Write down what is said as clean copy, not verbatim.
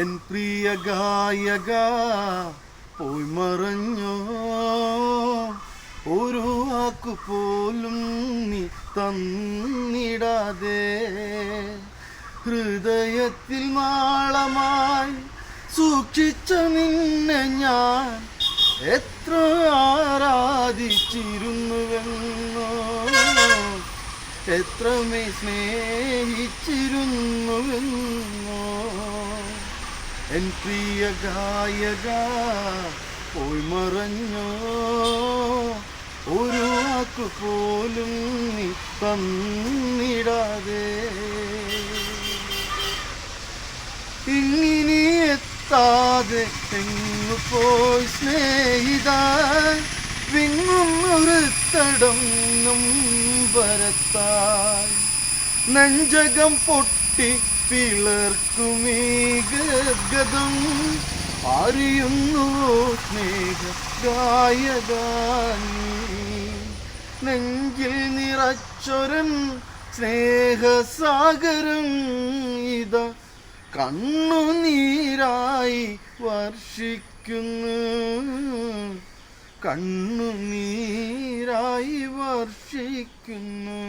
N പ്രിയ ഗായക പോയി മറഞ്ഞോ, ഒരു വാക്കു പോലും നീ തന്നിടാതെ. ഹൃദയത്തിൽ നാളമായി സൂക്ഷിച്ച നിന്നെ ഞാൻ എത്ര ആരാധിച്ചിരുന്നുവെന്നോ, എത്രമേ സ്നേഹിച്ചിരുന്നുവെന്നോ. എൻ പ്രിയ ഗായക പോയി മറഞ്ഞോ, ഒരു വാക്കു പോലും നീ തന്നിടാതെ. ഇങ്ങിനി എത്താതെ എങ്ങു പോയി സ്നേഹിത, വിങ്ങും ഒരുത്തടം നൊമ്പരത്താൽ നെഞ്ചകം പൊട്ടി പിളർക്കുമീ ഗദ്ഗതം. അറിയുന്നു സ്നേഹ ഗായകാനി, നെഞ്ചിൽ നിറച്ചൊരൻ സ്നേഹസാഗരം ഇത കണ്ണുനീരായി വർഷിക്കുന്നു, കണ്ണുനീരായി വർഷിക്കുന്നു.